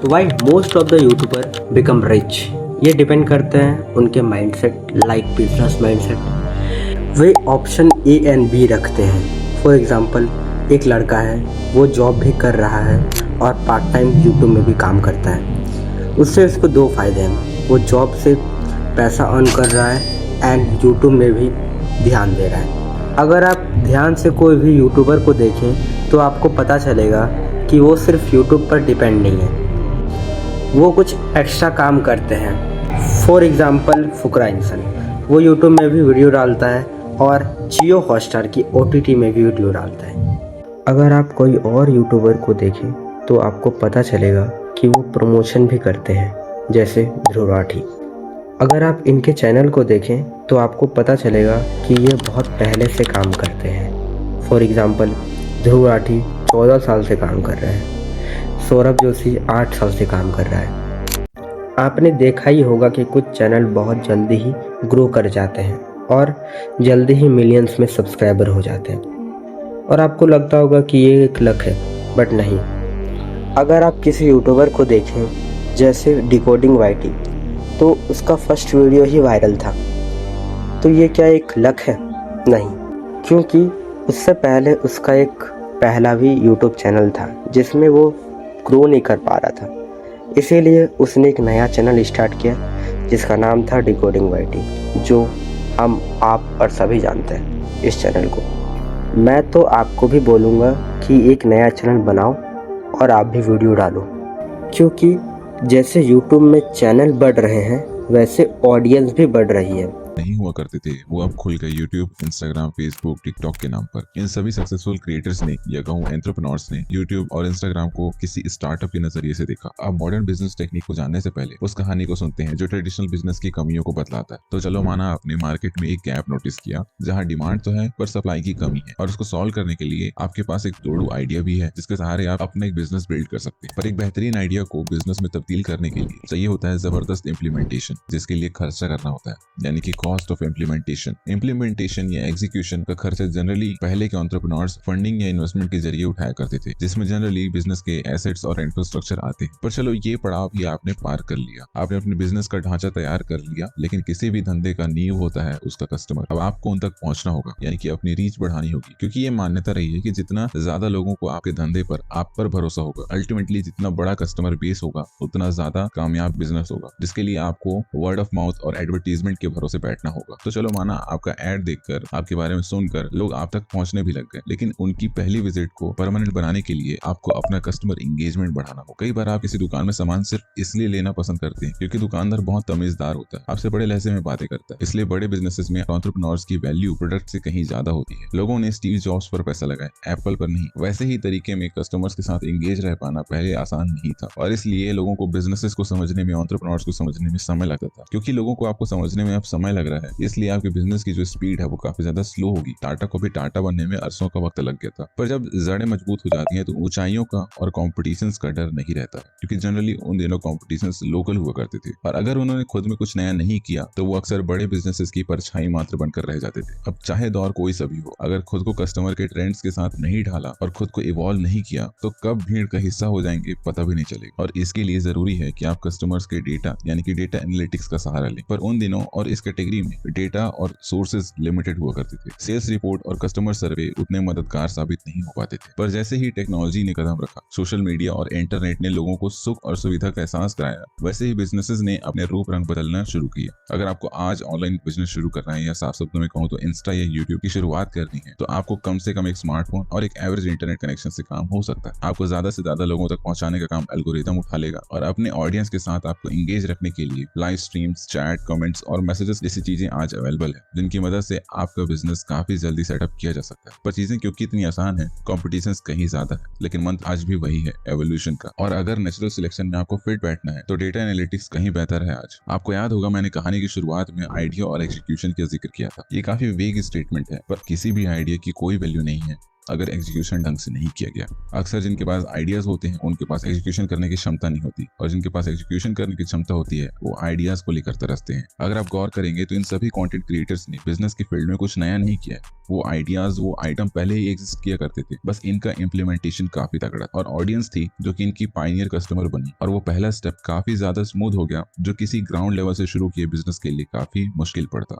Y most of the YouTuber become rich, ये depend करते हैं उनके माइंडसेट, लाइक बिजनेस माइंडसेट। वे ऑप्शन ए एंड बी रखते हैं। फॉर एग्जांपल, एक लड़का है, वो जॉब भी कर रहा है और पार्ट टाइम यूट्यूब में भी काम करता है। उससे उसको दो फ़ायदे हैं, वो जॉब से पैसा अर्न कर रहा है एंड यूट्यूब में भी ध्यान दे रहा है। अगर आप ध्यान से कोई भी यूट्यूबर को देखें तो आपको पता चलेगा कि वो सिर्फ यूट्यूब पर डिपेंड नहीं है, वो कुछ एक्स्ट्रा काम करते हैं। फॉर एग्ज़ाम्पल, फुकरा इंसान, वो यूट्यूब में भी वीडियो डालता है और जियो हॉटस्टार की OTT में भी वीडियो डालता है। अगर आप कोई और यूट्यूबर को देखें तो आपको पता चलेगा कि वो प्रमोशन भी करते हैं, जैसे ध्रुव राठी। अगर आप इनके चैनल को देखें तो आपको पता चलेगा कि ये बहुत पहले से काम करते हैं। फॉर एग्ज़ाम्पल, ध्रुव राठी 14 साल से काम कर रहे हैं, सौरभ जोशी 8 साल से काम कर रहा है। आपने देखा ही होगा कि कुछ चैनल बहुत जल्दी ही ग्रो कर जाते हैं और जल्दी ही मिलियंस में सब्सक्राइबर हो जाते हैं और आपको लगता होगा कि ये एक लक है, बट नहीं। अगर आप किसी यूट्यूबर को देखें जैसे डिकोडिंग वाईटी, तो उसका फर्स्ट वीडियो ही वायरल था, तो ये क्या एक लक है? नहीं, क्योंकि उससे पहले उसका एक पहला भी यूट्यूब चैनल था जिसमें वो ग्रो नहीं कर पा रहा था, इसीलिए उसने एक नया चैनल स्टार्ट किया जिसका नाम था डिकोडिंग वाईटी, जो हम, आप और सभी जानते हैं इस चैनल को। मैं तो आपको भी बोलूँगा कि एक नया चैनल बनाओ और आप भी वीडियो डालो, क्योंकि जैसे यूट्यूब में चैनल बढ़ रहे हैं वैसे ऑडियंस भी बढ़ रही है। नहीं हुआ करते थे, वो अब खुल गए यूट्यूब, इंस्टाग्राम, फेसबुक, टिकटॉक के नाम पर। इन सभी सक्सेसफुल क्रिएटर्स ने या कहूँ एंटरप्रेन्योर्स ने यूट्यूब और इंस्टाग्राम को किसी स्टार्टअप के नजरिए से देखा। अब मॉडर्न बिजनेस टेक्निक को जानने से पहले उस कहानी को सुनते हैं जो ट्रेडिशनल बिजनेस की कमियों को बतलाता है। तो चलो, माना आपने मार्केट में एक गैप नोटिस किया जहाँ डिमांड तो है पर सप्लाई की कमी है, और उसको सॉल्व करने के लिए आपके पास एक तोड़ू आइडिया भी है जिसके सहारे आप अपना एक बिजनेस बिल्ड कर सकते हैं। पर एक बेहतरीन आइडिया को बिजनेस में तब्दील करने के लिए चाहिए होता है जबरदस्त इंप्लीमेंटेशन, जिसके लिए खर्चा करना होता है, यानी कि कॉस्ट ऑफ इम्प्लीमेंटेशन या एग्जीक्यूशन का खर्चा जनरली पहले के एंटरप्रेन्योर्स फंडिंग या इन्वेस्टमेंट के जरिए उठाया करते थे, जिसमें जनरली बिजनेस के एसेट्स और इंफ्रास्ट्रक्चर आते हैं। पर चलो, ये पड़ाव भी आपने पार कर लिया, आपने अपने बिजनेस का ढांचा तैयार कर लिया, लेकिन किसी भी धंधे का नींव होता है उसका कस्टमर। अब आपको उन तक पहुंचना होगा, यानी कि अपनी रीच बढ़ानी होगी, क्योंकि ये मान्यता रही है कि जितना ज्यादा लोगों को आपके धंधे पर, आप पर भरोसा होगा, अल्टीमेटली जितना बड़ा कस्टमर बेस होगा उतना ज्यादा कामयाब बिजनेस होगा, जिसके लिए आपको वर्ड ऑफ माउथ और एडवर्टीजमेंट के भरोसे बैठना होगा। तो चलो, माना आपका ऐड देखकर, आपके बारे में सुनकर लोग आप तक पहुंचने भी लग गए, लेकिन उनकी पहली विजिट को परमानेंट बनाने के लिए आपको अपना कस्टमर एंगेजमेंट बढ़ाना हो। कई बार आप किसी दुकान में सामान सिर्फ इसलिए लेना पसंद करते हैं क्योंकि दुकानदार बहुत तमीजदार होता है, आपसे बड़े लहजे में बातें करता है। इसलिए बड़े बिजनेसेस में एंटरप्रेन्योर्स की वैल्यू प्रोडक्ट से कहीं ज्यादा होती है। लोगों ने स्टीव जॉब्स पर पैसा लगाया, एप्पल पर नहीं। वैसे ही तरीके में कस्टमर्स के साथ एंगेज रह पाना पहले आसान नहीं था, और इसलिए लोगों को बिजनेसेस को समझने में, एंटरप्रेन्योर्स को समझने में समय लगता था। क्योंकि लोगों को आपको समझने में अब समय लग रहा है, इसलिए आपके बिजनेस की जो स्पीड है वो काफी ज्यादा स्लो होगी। टाटा को भी टाटा बनने में अरसों का वक्त लग गया था, पर जब जड़ें मजबूत हो जाती हैं तो ऊंचाइयों का और कॉम्पिटिशन्स का डर नहीं रहता है, क्योंकि जनरली उन दिनों कॉम्पिटिशन्स लोकल हुआ करते थे, और अगर उन्होंने खुद में कुछ नया नहीं किया तो वो अक्सर बड़े बिजनेसेस की परछाई मात्र बनकर रह जाते थे। अब चाहे दौर कोई सा भी हो, अगर खुद को कस्टमर के ट्रेंड्स के साथ नहीं ढाला और खुद को इवॉल्व नहीं किया तो कब भीड़ का हिस्सा हो जाएंगे पता भी नहीं चलेगा। और इसके लिए जरूरी है कि आप कस्टमर्स के डेटा, यानी कि डेटा एनालिटिक्स का सहारा लें। पर उन दिनों और इस कैटेगरी में डेटा और सोर्सेज लिमिटेड हुआ करते थे। सेल्स रिपोर्ट और कस्टमर सर्वे उतने मददगार साबित नहीं हो पाते थे। पर जैसे ही टेक्नोलॉजी ने कदम रखा, सोशल मीडिया और इंटरनेट ने लोगों को सुख और सुविधा का एहसास कराया, वैसे ही बिजनेसेस ने अपने रूप रंग बदलना शुरू किया। अगर आपको आज ऑनलाइन बिजनेस शुरू करना है, या साफ शब्दों में कहूँ तो इंस्टा या यूट्यूब की शुरुआत करनी है, तो आपको कम से कम एक स्मार्टफोन और एक एवरेज इंटरनेट कनेक्शन से काम हो सकता है। आपको ज्यादा से ज्यादा लोगों तक पहुंचाने का काम एल्गोरिथम उठा लेगा, और अपने ऑडियंस के साथ आपको एंगेज रखने के लिए लाइव स्ट्रीम्स, चैट, कमेंट्स और मैसेजेस जैसी चीजें आज अवेलेबल है, जिनकी मदद से आपका बिजनेस काफी जल्दी सेटअप किया जा सकता है। पर चीजें क्योंकि इतनी आसान है, कॉम्पिटिशन कहीं ज्यादा है, लेकिन मंत्र आज भी वही है, एवोल्यूशन का। और अगर नेचुरल सिलेक्शन में आपको फिट बैठना है तो डेटा एनालिटिक्स कहीं बेहतर है आज। आपको याद होगा, मैंने कहानी की शुरुआत में आइडिया और एग्जीक्यूशन का जिक्र किया था। ये काफी वेग स्टेटमेंट है, पर किसी भी आइडिया की कोई वैल्यू नहीं है अगर एग्जीक्यूशन ढंग से नहीं किया गया। अक्सर जिनके पास आइडियाज होते हैं उनके पास एग्जीक्यूशन करने की क्षमता नहीं होती, और जिनके पास एग्जीक्यूशन करने की क्षमता होती है वो आइडियाज को लेकर तरसते हैं। अगर आप गौर करेंगे तो इन सभी कंटेंट क्रिएटर्स ने बिजनेस के फील्ड में कुछ नया नहीं किया है। वो आइडियाज, वो आइटम पहले ही एग्जिस्ट किया करते थे, बस इनका इम्प्लीमेंटेशन काफी तगड़ा और ऑडियंस थी जो कि इनकी पायनियर कस्टमर बनी, और वो पहला स्टेप काफी ज्यादा स्मूथ हो गया जो किसी ग्राउंड लेवल से शुरू किए बिजनेस के लिए काफी मुश्किल पड़ता।